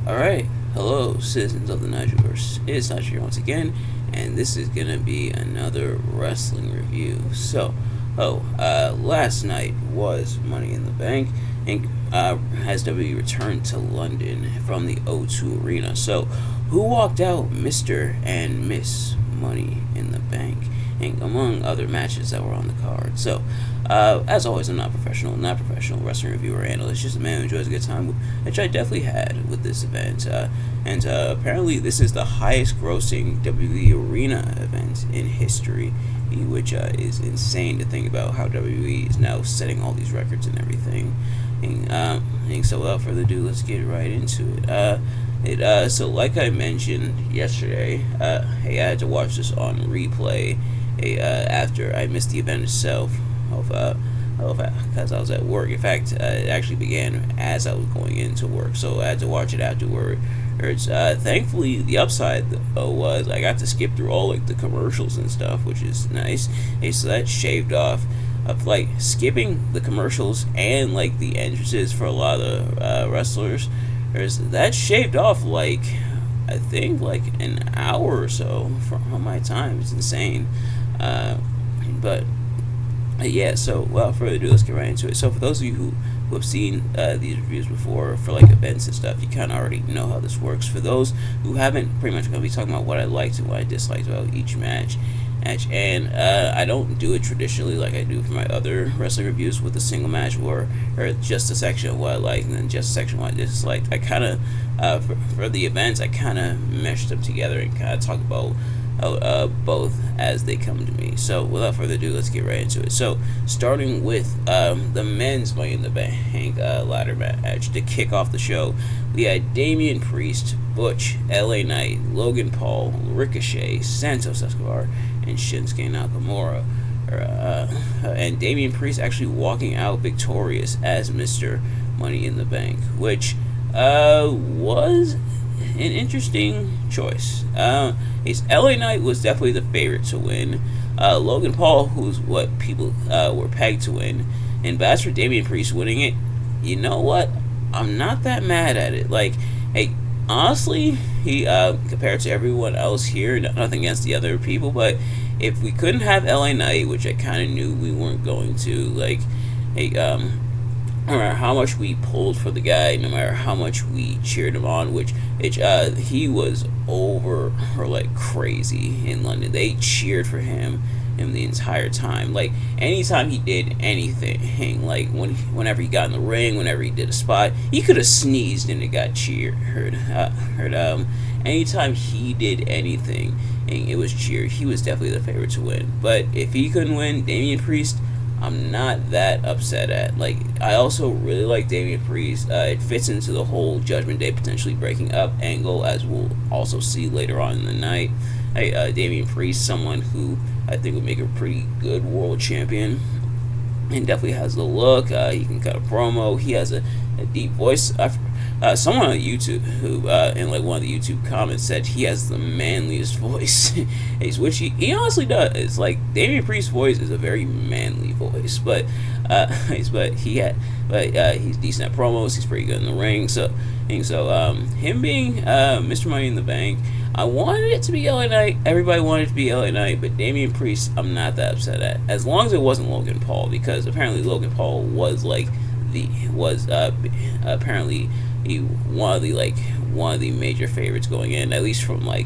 Alright, hello citizens of the Nigelverse. It's Nigel here once again, and this is gonna be another wrestling review. Last night was Money in the Bank, and as WWE returned to London from the O2 Arena. So, who walked out Mr. and Miss Money in the Bank, and among other matches that were on the card. So, as always, I'm not professional wrestling reviewer or analyst, just a man who enjoys a good time, which I definitely had with this event. And apparently, this is the highest grossing WWE Arena event in history, which is insane to think about how WWE is now setting all these records and everything. And so, without further ado, let's get right into it. So like I mentioned yesterday, I had to watch this on replay after I missed the event itself because I was at work. In fact, it actually began as I was going into work, so I had to watch it afterward. Thankfully, the upside was I got to skip through all like the commercials and stuff, which is nice. So that shaved off of like skipping the commercials and like the entrances for a lot of wrestlers. That shaved off like I think like an hour or so from my time. It's insane. But yeah, so without further ado, let's get right into it. So for those of you who have seen these reviews before for like events and stuff, you kind of already know how this works. For those who haven't, pretty much going to be talking about what I liked and what I disliked about each match. And I don't do it traditionally like I do for my other wrestling reviews with a single match or just a section of what I liked and then just a section of what I disliked. I kind of, for the events, I kind of meshed them together and kind of talk about both as they come to me. So without further ado, let's get right into it. So starting with the men's Money in the Bank ladder match to kick off the show, we had Damian Priest, Butch, LA Knight, Logan Paul, Ricochet, Santos Escobar, and Shinsuke Nakamura. And Damian Priest actually walking out victorious as Mr. Money in the Bank, which was an interesting choice. LA Knight was definitely the favorite to win. Logan Paul, who's what people were pegged to win. And as for Damian Priest winning it, you know what? I'm not that mad at it. Like, hey, honestly, he compared to everyone else here, nothing against the other people, but if we couldn't have LA Knight, which I kind of knew we weren't going to, like, hey, no matter how much we pulled for the guy, no matter how much we cheered him on, which he was over or like crazy in London. They cheered for him the entire time. Like anytime he did anything, like whenever he got in the ring, whenever he did a spot, he could have sneezed and it got cheered. Anytime he did anything and it was cheered, he was definitely the favorite to win. But if he couldn't win, Damian Priest, I'm not that upset at. Like, I also really like Damian Priest. It fits into the whole Judgment Day potentially breaking up angle, as we'll also see later on in the night. Damian Priest, someone who I think would make a pretty good world champion, and definitely has the look. He can cut a promo. He has a deep voice. Someone on YouTube who in like one of the YouTube comments said he has the manliest voice, which he honestly does. It's like Damian Priest's voice is a very manly voice, but he's decent at promos. He's pretty good in the ring. So him being Mr. Money in the Bank, I wanted it to be LA Knight. Everybody wanted it to be LA Knight, but Damian Priest, I'm not that upset at. As long as it wasn't Logan Paul, because apparently Logan Paul was like apparently one of the major favorites going in, at least from the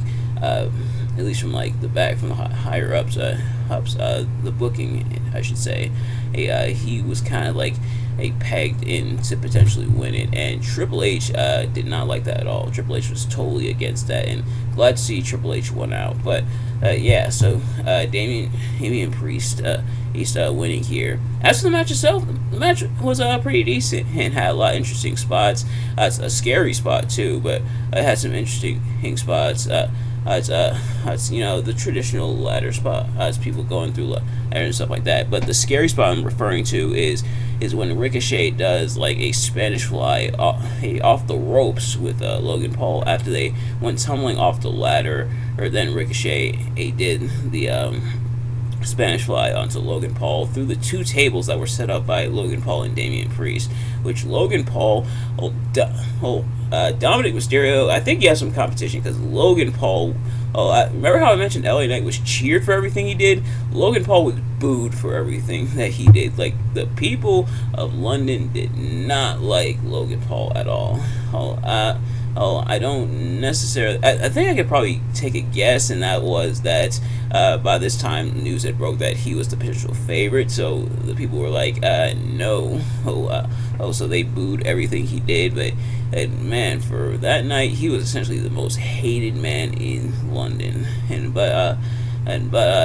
back, from the higher ups, the booking, I should say. He was kind of like pegged in to potentially win it, and Triple H did not like that at all. Triple H was totally against that, and glad to see Triple H won out. But yeah, so Damian Priest, he's winning here. As for the match itself, the match was pretty decent and had a lot of interesting spots. It's a scary spot too, but it had some interesting spots. It's the traditional ladder spot, as people going through ladder and stuff like that. But the scary spot I'm referring to is when Ricochet does like a Spanish fly off the ropes with Logan Paul after they went tumbling off the ladder, or then Ricochet did the Spanish Fly onto Logan Paul through the two tables that were set up by Logan Paul and Damian Priest, which Logan Paul, Dominic Mysterio, I think he has some competition because Logan Paul. Remember how I mentioned LA Knight was cheered for everything he did? Logan Paul was booed for everything that he did. Like, the people of London did not like Logan Paul at all. I don't necessarily. I think I could probably take a guess, and that was that by this time news had broke that he was the potential favorite. So the people were like, no. So they booed everything he did. But man, for that night, he was essentially the most hated man in London. But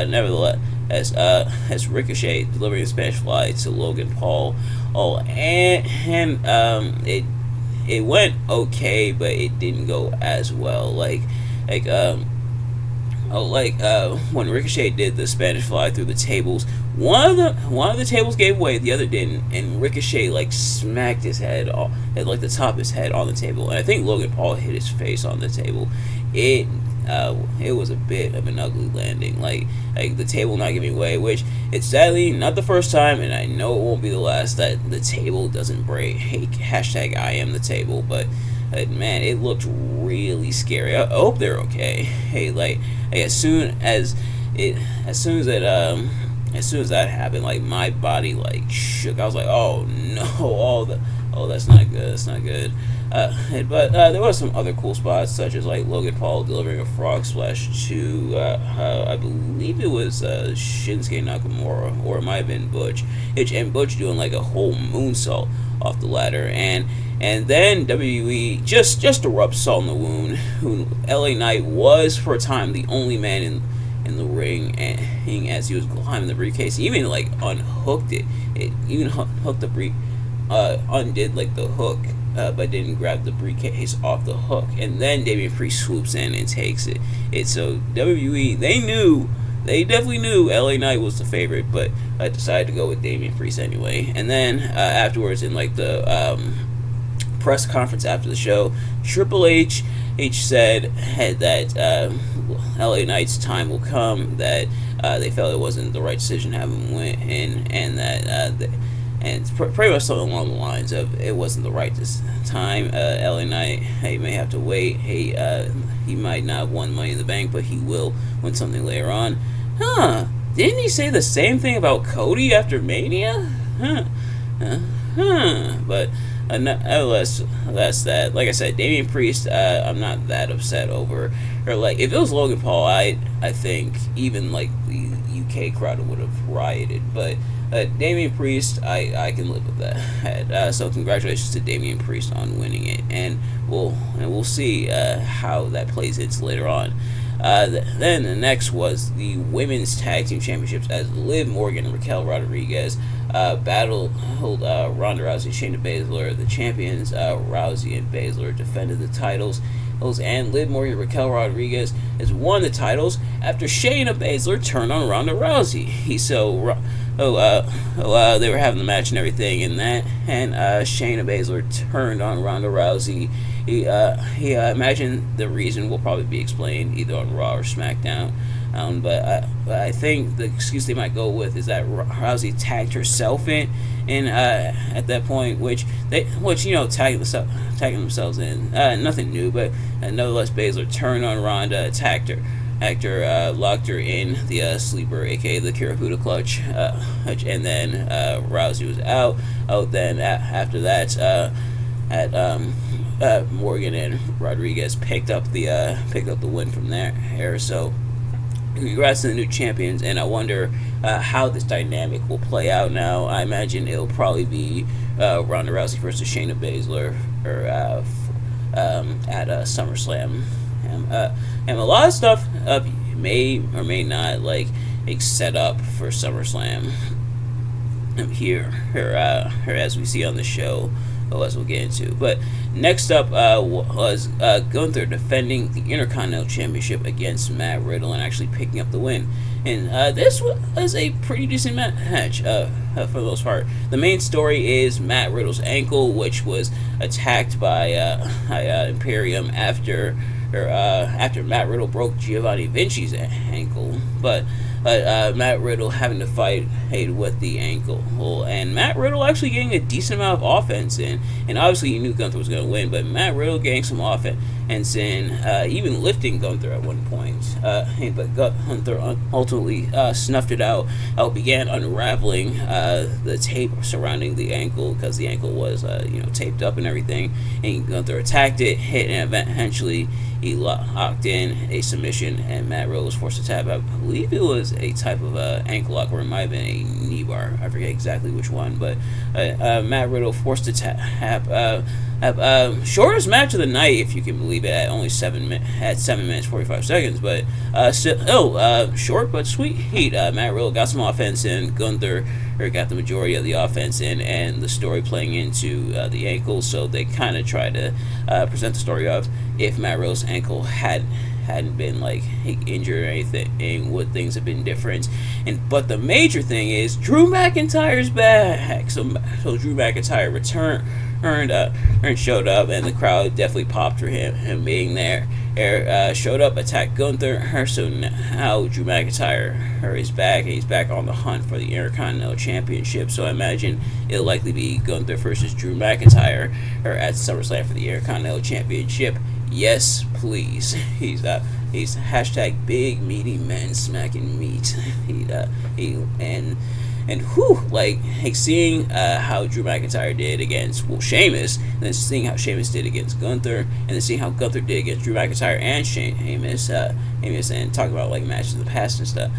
nevertheless, as Ricochet delivering a Spanish Fly to Logan Paul, it went okay, but it didn't go as well. When Ricochet did the Spanish Fly through the tables, one of the tables gave way, the other didn't, and Ricochet smacked his head at the top of his head on the table, and I think Logan Paul hit his face on the table. It was a bit of an ugly landing, like the table not giving way, which it's sadly not the first time, and I know it won't be the last that the table doesn't break. Hey, hashtag I am the table, but man, it looked really scary. I hope they're okay. Hey, as soon as that happened, my body shook. I was like, oh no, that's not good. That's not good. But there was some other cool spots, such as Logan Paul delivering a frog splash to I believe it was Shinsuke Nakamura, or it might have been Butch. And Butch doing a whole moonsault off the ladder, and then WWE just to rub salt in the wound, who LA Knight was for a time the only man in the ring, and as he was climbing the briefcase, he even unhooked it. It even hooked the undid the hook, but didn't grab the briefcase off the hook. And then Damian Priest swoops in and takes it. So WWE, they definitely knew LA Knight was the favorite, but I decided to go with Damian Priest anyway. And then afterwards, in the press conference after the show, Triple H said that LA Knight's time will come, that they felt it wasn't the right decision to have him win, and that and pretty much something along the lines of it wasn't the right time. LA Knight, he may have to wait. He might not have won Money in the Bank, but he will win something later on. Didn't he say the same thing about Cody after Mania? But nevertheless, that's that. Like I said, Damian Priest, I'm not that upset over. Or if it was Logan Paul, I think even the UK crowd would have rioted. But Damian Priest, I can live with that. So congratulations to Damian Priest on winning it, and we'll see how that plays into later on. Then the next was the Women's Tag Team Championships, as Liv Morgan and Raquel Rodriguez battled Ronda Rousey and Shayna Baszler, the champions. Rousey and Baszler defended the titles, and Liv Morgan and Raquel Rodriguez has won the titles after Shayna Baszler turned on Ronda Rousey. They were having the match and everything, and Shayna Baszler turned on Ronda Rousey. He imagine the reason will probably be explained either on Raw or SmackDown. But I think the excuse they might go with is that Rousey tagged herself in at that point, which tagging themselves in, nothing new, but nonetheless Baszler turned on Ronda, attacked her, locked her in the sleeper, aka the Kirifuda clutch, and then Rousey was out. Then after that, Morgan and Rodriguez picked up the win from there. So congrats to the new champions, and I wonder how this dynamic will play out now. I imagine it'll probably be Ronda Rousey versus Shayna Baszler at SummerSlam. And a lot of stuff may or may not set up for SummerSlam here as we see on the show, as we'll get into. But next up was Gunther defending the Intercontinental Championship against Matt Riddle and actually picking up the win. And this was a pretty decent match for the most part. The main story is Matt Riddle's ankle, which was attacked by Imperium after Matt Riddle broke Giovanni Vinci's ankle. But but Matt Riddle having to fight with the ankle. And Matt Riddle actually getting a decent amount of offense in. And obviously you knew Gunther was going to win, but Matt Riddle getting some offense in, even lifting Gunther at one point. But Gunther ultimately snuffed it out. Began unraveling the tape surrounding the ankle, because the ankle was taped up and everything. And Gunther attacked it, hit, and eventually he locked in a submission, and Matt Riddle was forced to tap out. I believe it was a type of ankle lock, or it might have been a knee bar. I forget exactly which one, but Matt Riddle forced to tap. Shortest match of the night, if you can believe it, at only 7 minutes 45 seconds. But still, short but sweet heat. Matt Riddle got some offense in. Gunther got the majority of the offense in, and the story playing into the ankle. So they kind of tried to present the story of, if Matt Riddle's ankle hadn't been like injured or anything, would things have been different? But the major thing is Drew McIntyre's back. So Drew McIntyre returned and showed up, and the crowd definitely popped for him being there. Showed up, attacked Gunther. So now Drew McIntyre is back, and he's back on the hunt for the Intercontinental Championship. So I imagine it'll likely be Gunther versus Drew McIntyre at SummerSlam for the Intercontinental Championship. Yes, please. He's hashtag big meaty men smacking meat. Seeing how Drew McIntyre did against Sheamus, and then seeing how Sheamus did against Gunther, and then seeing how Gunther did against Drew McIntyre and Sheamus, and talking about like matches in the past and stuff.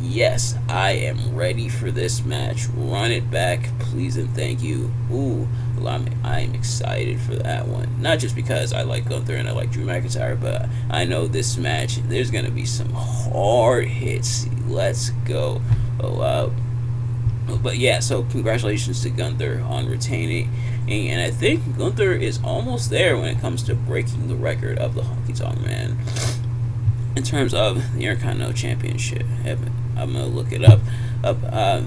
Yes, I am ready for this match. Run it back, please and thank you. I'm excited for that one. Not just because I like Gunther and I like Drew McIntyre, but I know this match, there's going to be some hard hits. Let's go. But yeah, so congratulations to Gunther on retaining. And I think Gunther is almost there when it comes to breaking the record of the Honky Tonk Man in terms of the Intercontinental Championship. I'm going to look it up.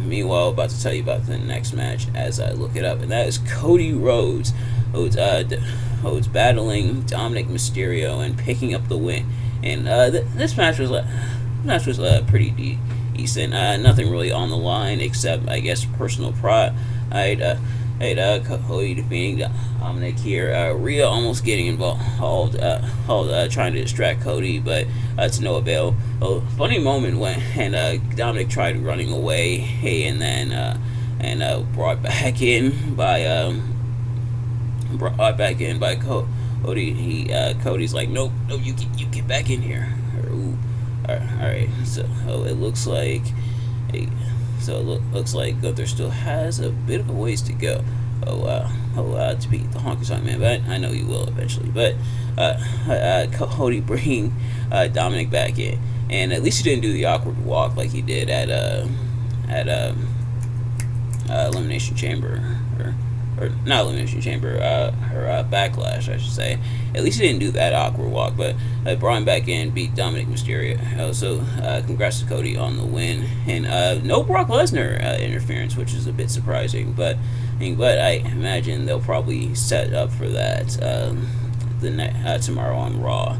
Meanwhile, about to tell you about the next match as I look it up, and that is Cody Rhodes. Rhodes battling Dominic Mysterio and picking up the win. And this match was pretty decent. Nothing really on the line except, I guess, personal pride. Cody defeating Dominic here. Rhea almost getting involved, trying to distract Cody, but to no avail. Funny moment when Dominic tried running away, and then brought back in by Cody. Cody's like, nope, you get back in here. All right. So it looks like looks like Gunther still has a bit of a ways to go. To beat the Honky Tonk Man, but I know he will eventually. But Cody bringing Dominic back in, and at least he didn't do the awkward walk like he did at Elimination Chamber, or not Elimination Chamber, or Backlash, I should say. At least he didn't do that awkward walk, but brought him back in, beat Dominic Mysterio. So congrats to Cody on the win, and no Brock Lesnar interference, which is a bit surprising, but I imagine they'll probably set up for that tomorrow on Raw.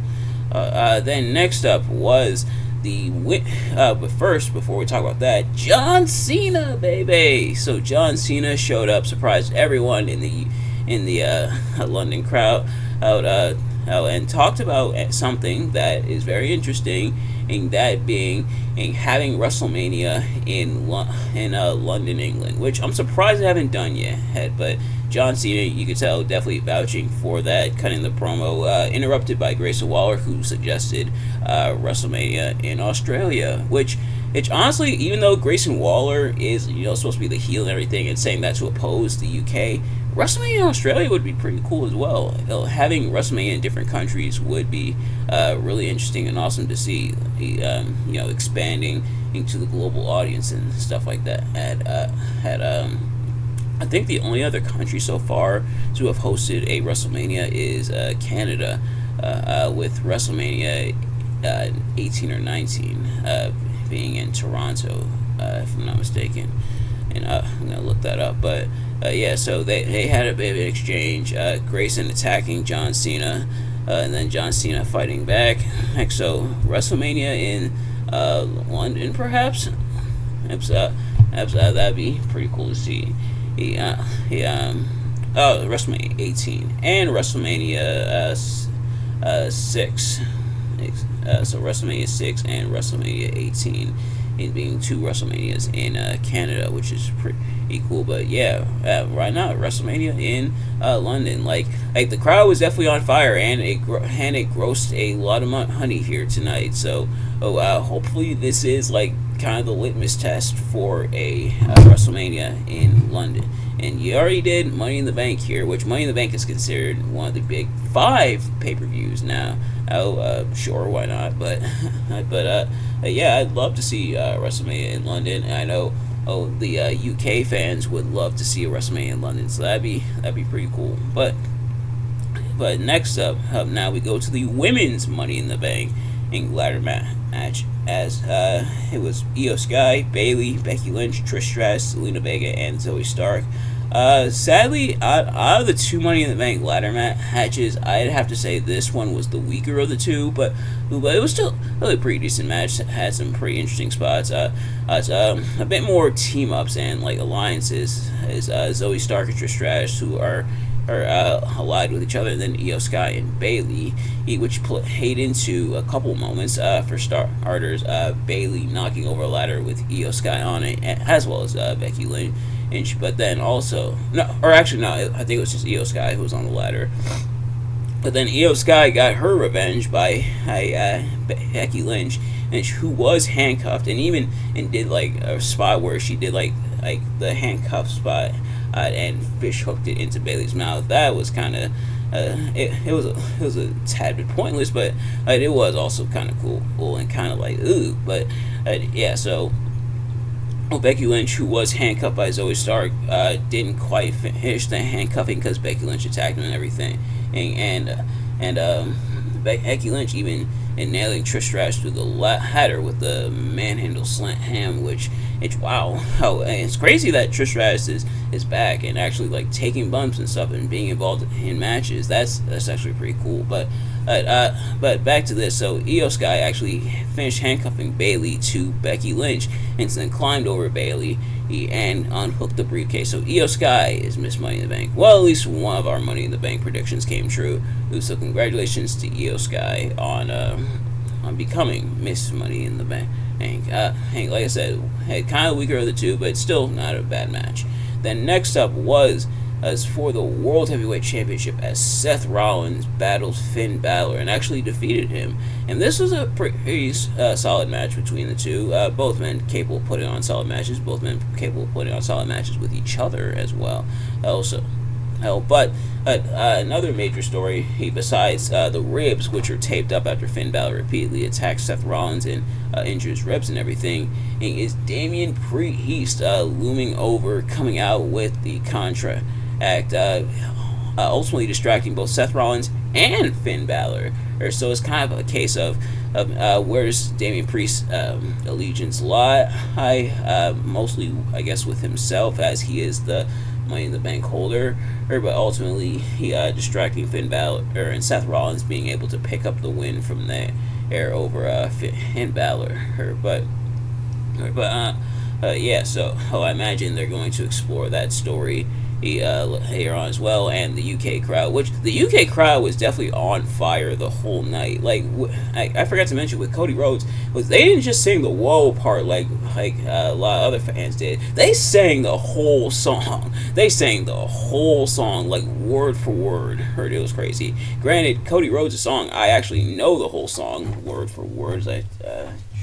Then next up was the win. But first, before we talk about that, John Cena, baby. So John Cena showed up, surprised everyone in the London crowd out, and talked about something that is very interesting, and that being having WrestleMania in London, England, which I'm surprised they haven't done yet. But John Cena, you could tell, definitely vouching for that, cutting the promo, interrupted by Grayson Waller, who suggested WrestleMania in Australia, which honestly, even though Grayson Waller is supposed to be the heel and everything, and saying that to oppose the UK, WrestleMania in Australia would be pretty cool as well. Having WrestleMania in different countries would be really interesting and awesome to see. Expanding into the global audience and stuff like that. I think the only other country so far to have hosted a WrestleMania is Canada, with WrestleMania 18 or 19 being in Toronto, if I'm not mistaken. And I'm going to look that up. But so they had a bit of an exchange. Grayson attacking John Cena, and then John Cena fighting back. So WrestleMania in London, perhaps. That'd be pretty cool to see. WrestleMania 18 and WrestleMania 6. So WrestleMania 6 and WrestleMania 18, it being two WrestleManias in Canada, which is pretty cool. But yeah, right now WrestleMania in London, like the crowd was definitely on fire, and it grossed a lot of money here tonight. So hopefully this is like kind of the litmus test for a WrestleMania in London. And you already did Money in the Bank here, which Money in the Bank is considered one of the big 5 pay-per-views now. Sure, why not? But yeah, I'd love to see WrestleMania in London. And I know the UK fans would love to see a WrestleMania in London, so that'd be pretty cool. But next up now we go to the women's Money in the Bank in ladder match, as it was Io Sky, Bayley, Becky Lynch, Trish Stratus, Zelina Vega, and Zoe Stark. Sadly, out of the 2 Money in the Bank ladder matches, I'd have to say this one was the weaker of the 2, but it was still really a pretty decent match. It had some pretty interesting spots. It's a bit more team ups and like alliances, as Zoe Stark and Trish Stratus, who are allied with each other, and then Io Sky and Bayley, which played into a couple moments. For starters, Bayley knocking over a ladder with Io Sky on it, as well as Becky Lynch. But then also, I think it was just Io Sky who was on the ladder. But then Io Sky got her revenge by Becky Lynch, who was handcuffed, and did like a spot where she did like the handcuff spot, and fish hooked it into Bayley's mouth. That was kind of it was a tad bit pointless, but it was also kind of cool and kind of like ooh. But yeah, so. Becky Lynch, who was handcuffed by Zoe Stark, didn't quite finish the handcuffing because Becky Lynch attacked him and everything, and Becky Lynch even nailing Trish Stratus through the ladder with the manhandle slam, which wow, it's crazy that Trish Stratus is back and actually like taking bumps and stuff and being involved in matches. That's actually pretty cool. But back to this. So Io Sky actually finished handcuffing Bayley to Becky Lynch, and then climbed over Bayley and unhooked the briefcase. So Io Sky is Miss Money in the Bank. Well, at least one of our Money in the Bank predictions came true. So congratulations to Io Sky on becoming Miss Money in the Bank. Like I said, kind of weaker of the 2, but still not a bad match. Then next up was as for the World Heavyweight Championship, as Seth Rollins battled Finn Balor and actually defeated him. And this was a pretty solid match between the two. Both men capable of putting on solid matches. Both men capable of putting on solid matches with each other as well. But another major story, besides the ribs, which are taped up after Finn Balor repeatedly attacks Seth Rollins and injures ribs and everything, is Damian Priest looming over, coming out with the contract, ultimately distracting both Seth Rollins and Finn Balor. So it's kind of a case of where's Damian Priest's allegiance lie? Mostly, I guess, with himself, as he is the Money in the Bank holder, but ultimately he distracting Finn Balor and Seth Rollins being able to pick up the win from there over Finn Balor. Yeah, so I imagine they're going to explore that story later on as well. And the UK crowd, which the UK crowd was definitely on fire the whole night. Like I forgot to mention with Cody Rhodes, was they didn't just sing the whoa part like a lot of other fans did. They sang the whole song. They sang the whole song like word for word. Heard it was crazy. Granted, Cody Rhodes' song, I actually know the whole song word for word. I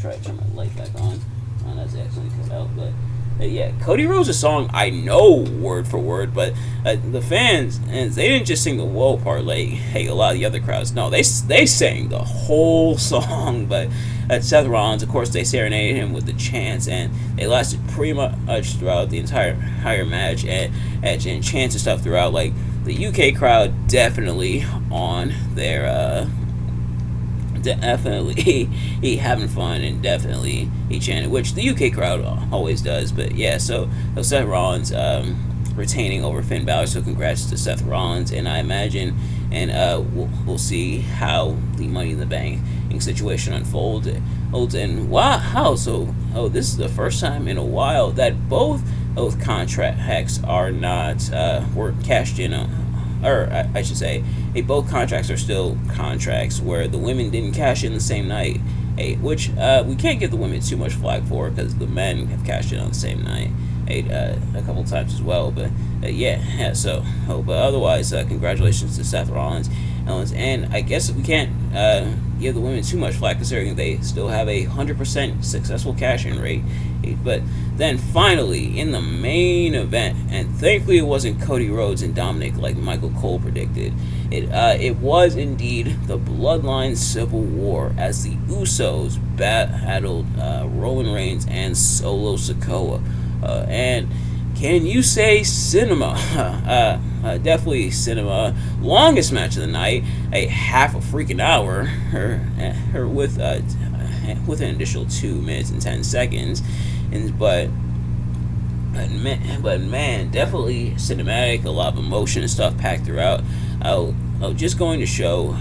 try to turn my light back on. That's actually cut out, but yeah, Cody Rhodes' song I know word for word, but the fans, and they didn't just sing the whoa part like a lot of the other crowds. No, they sang the whole song. But Seth Rollins, of course, they serenaded him with the chants, and they lasted pretty much throughout the entire match, and chants and stuff throughout. Like the UK crowd definitely on their definitely having fun, and definitely he chanted, which the UK crowd always does. But yeah, so Seth Rollins retaining over Finn Balor, so congrats to Seth Rollins. And I imagine and we'll see how the Money in the Bank situation unfolds. And wow, so this is the first time in a while that both contracts are not were cashed in on. Or I should say, both contracts are still contracts where the women didn't cash in the same night, which we can't give the women too much flack for because the men have cashed in on the same night a couple times as well. But but otherwise, congratulations to Seth Rollins. And I guess we can't give the women too much flack considering they still have 100% successful cash-in rate. But then finally, in the main event, and thankfully it wasn't Cody Rhodes and Dominic like Michael Cole predicted, it was indeed the Bloodline Civil War as the Usos battled Roman Reigns and Solo Sikoa. And can you say cinema? Definitely cinema. Longest match of the night, a half a freaking hour, or with an additional 2 minutes and 10 seconds, but man, definitely cinematic. A lot of emotion and stuff packed throughout. Just going to show,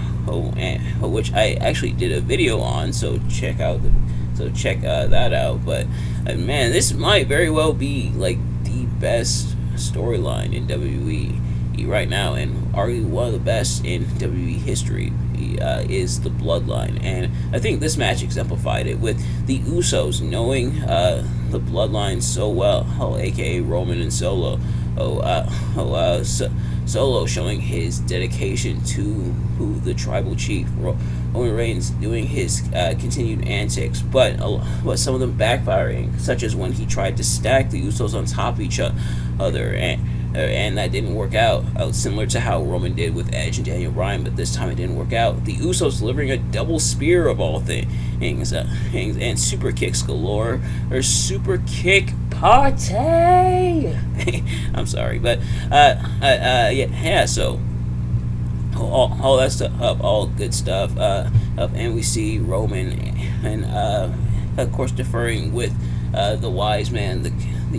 which I actually did a video on, so check that out. But man, this might very well be like the best storyline in WWE right now, and arguably one of the best in WWE history. Is the Bloodline, and I think this match exemplified it with the Usos knowing the Bloodline so well, aka Roman and Solo. Solo showing his dedication to the tribal chief, Roman Reigns doing his continued antics, but some of them backfiring, such as when he tried to stack the Usos on top of each other, and that didn't work out, similar to how Roman did with Edge and Daniel Bryan, but this time it didn't work out. The Usos delivering a double spear of all things, and super kicks galore, or super kick party. I'm sorry, but so all that stuff, all good stuff, and we see Roman, and of course deferring with the wise man, the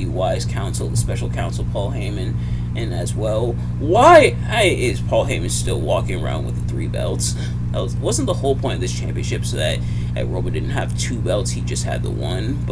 wise counsel, the special counsel Paul Heyman, and as well, why is Paul Heyman still walking around with the 3 belts? Wasn't the whole point of this championship so that Roman didn't have 2 belts, he just had the 1?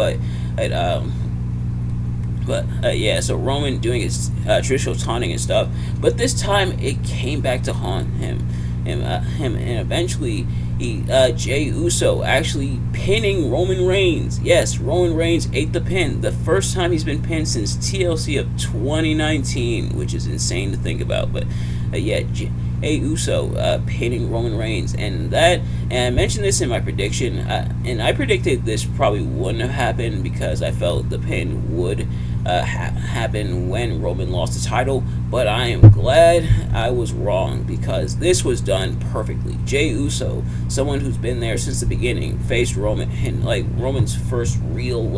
So Roman doing his traditional taunting and stuff, but this time it came back to haunt him, and eventually Jey Uso actually pinning Roman Reigns. Yes, Roman Reigns ate the pin. The first time he's been pinned since TLC of 2019, which is insane to think about. But Jey Uso pinning Roman Reigns, and I mentioned this in my prediction, and I predicted this probably wouldn't have happened because I felt the pin would happen when Roman lost the title, but I am glad I was wrong because this was done perfectly. Jey Uso, someone who's been there since the beginning, faced Roman, and like Roman's first real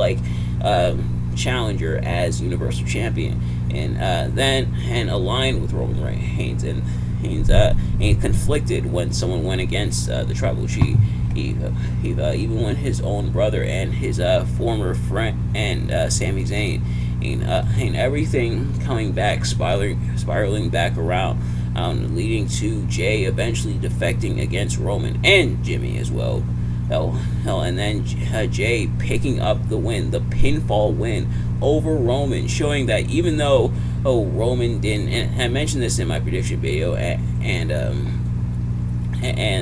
challenger as Universal Champion, and aligned with Roman Reigns, and conflicted when someone went against the Tribal Chief. Even when his own brother and his former friend and Sami Zayn, and everything coming back, spiraling back around, leading to Jey eventually defecting against Roman and Jimmy as well. And then Jey picking up the win, the pinfall win over Roman, showing that even though Roman didn't, and I mentioned this in my prediction video, and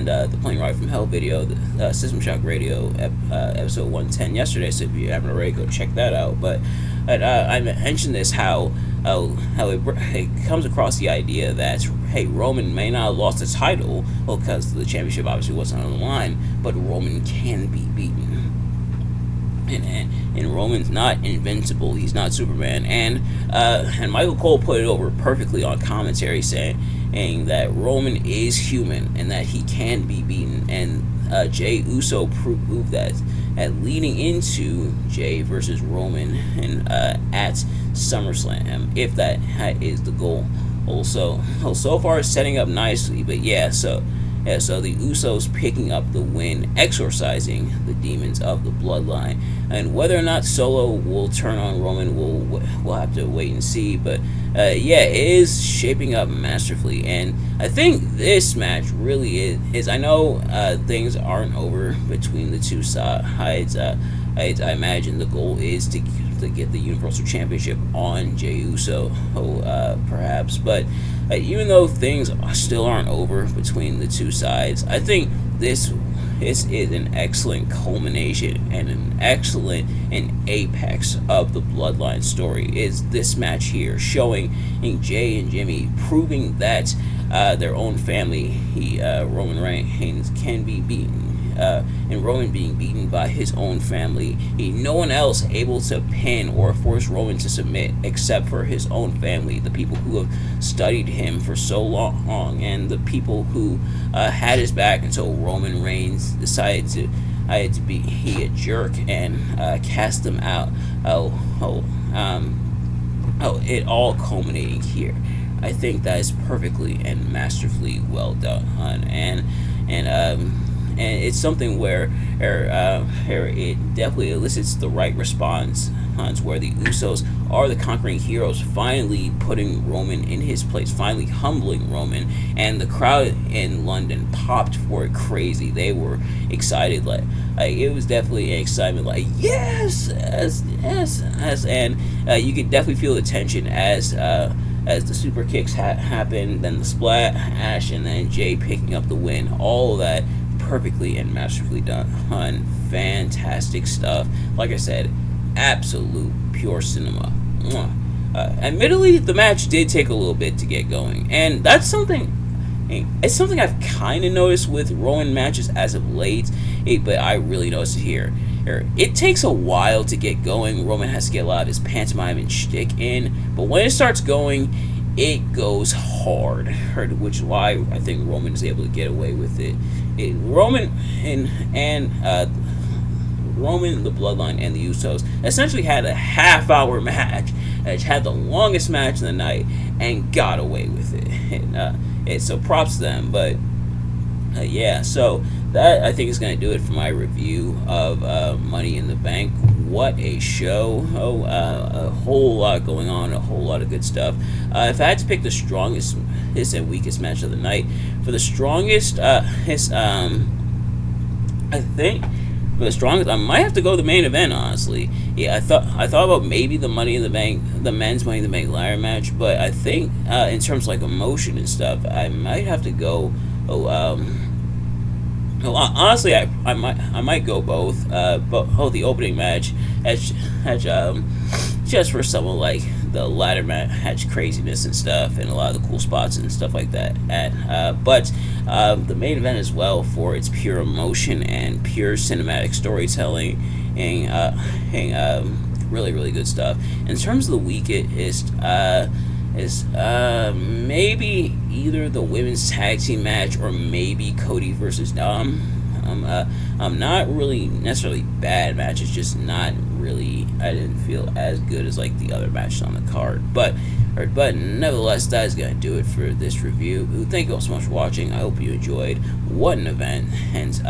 the Plane Ride from Hell video, the System Shock Radio episode 110 yesterday, so if you haven't already, go check that out. But I mentioned this, how it comes across the idea that, hey, Roman may not have lost the title, because the championship obviously wasn't on the line, but Roman can be beaten. And Roman's not invincible. He's not Superman. And Michael Cole put it over perfectly on commentary, saying that Roman is human and that he can be beaten. And Jey Uso proved that leading into Jey versus Roman and at SummerSlam, if that is the goal. Also, so far it's setting up nicely. But yeah, so Yeah, so the Usos picking up the win, exorcising the demons of the bloodline. And whether or not Solo will turn on Roman, we'll have to wait and see. But yeah, it is shaping up masterfully, and I think this match really is I know things aren't over between the two sides. I imagine the goal is to get the Universal Championship on Jey Uso, perhaps. But even though things still aren't over between the two sides, I think this is an excellent culmination and an excellent apex of the Bloodline story. Is this match here showing Jey and Jimmy proving that their own family, Roman Reigns, can be beaten. And Roman being beaten by his own family. No one else able to pin or force Roman to submit except for his own family, the people who have studied him for so long, and the people who had his back until Roman Reigns decided to be a jerk and cast them out. It all culminating here. I think that is perfectly and masterfully well done, and it's something where it definitely elicits the right response, where the Usos are the conquering heroes, finally putting Roman in his place, finally humbling Roman, and the crowd in London popped for it crazy. They were excited, like it was definitely an excitement, like yes, and you could definitely feel the tension as the super kicks happened, then the splash, and then Jey picking up the win. All of that perfectly and masterfully done. Fantastic stuff. Like I said, absolute pure cinema. Admittedly, the match did take a little bit to get going, and that's something. It's something I've kind of noticed with Roman matches as of late, but I really noticed it here. It takes a while to get going. Roman has to get a lot of his pantomime and shtick in, but when it starts going, it goes hard, which is why I think Roman is able to get away with it. Roman, the Bloodline, and the Usos essentially had a half-hour match, which had the longest match of the night, and got away with it. So props to them, but yeah, so that I think is going to do it for my review of Money in the Bank. What a show! A whole lot going on, a whole lot of good stuff. If I had to pick the strongest and weakest match of the night, for the strongest, I think for the strongest, I might have to go the main event. Honestly, yeah, I thought about maybe the Money in the Bank, the men's Money in the Bank ladder match, but I think in terms of like emotion and stuff, I might have to go. Honestly, I might go both. But the opening match, just for some of like the ladder match craziness and stuff, and a lot of the cool spots and stuff like that. But the main event as well, for its pure emotion and pure cinematic storytelling, and really, really good stuff. In terms of the weakest, is maybe either the women's tag team match or maybe Cody versus Dom. Not really necessarily bad match. It's just not really. I didn't feel as good as like the other matches on the card. But nevertheless, that is gonna do it for this review. Thank you all so much for watching. I hope you enjoyed. What an event! And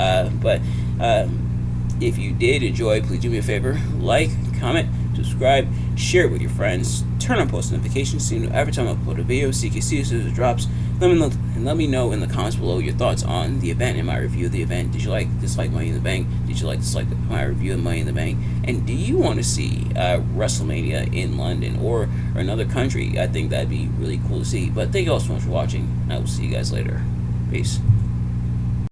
if you did enjoy, please do me a favor: like, comment, subscribe, share it with your friends, turn on post notifications so you know every time I upload a video, so you can see as soon as it drops. Let me know in the comments below your thoughts on the event and my review of the event. Did you dislike Money in the Bank? Did you dislike my review of Money in the Bank? And do you want to see WrestleMania in London or another country? I think that'd be really cool to see. But thank you all so much for watching, and I will see you guys later. Peace.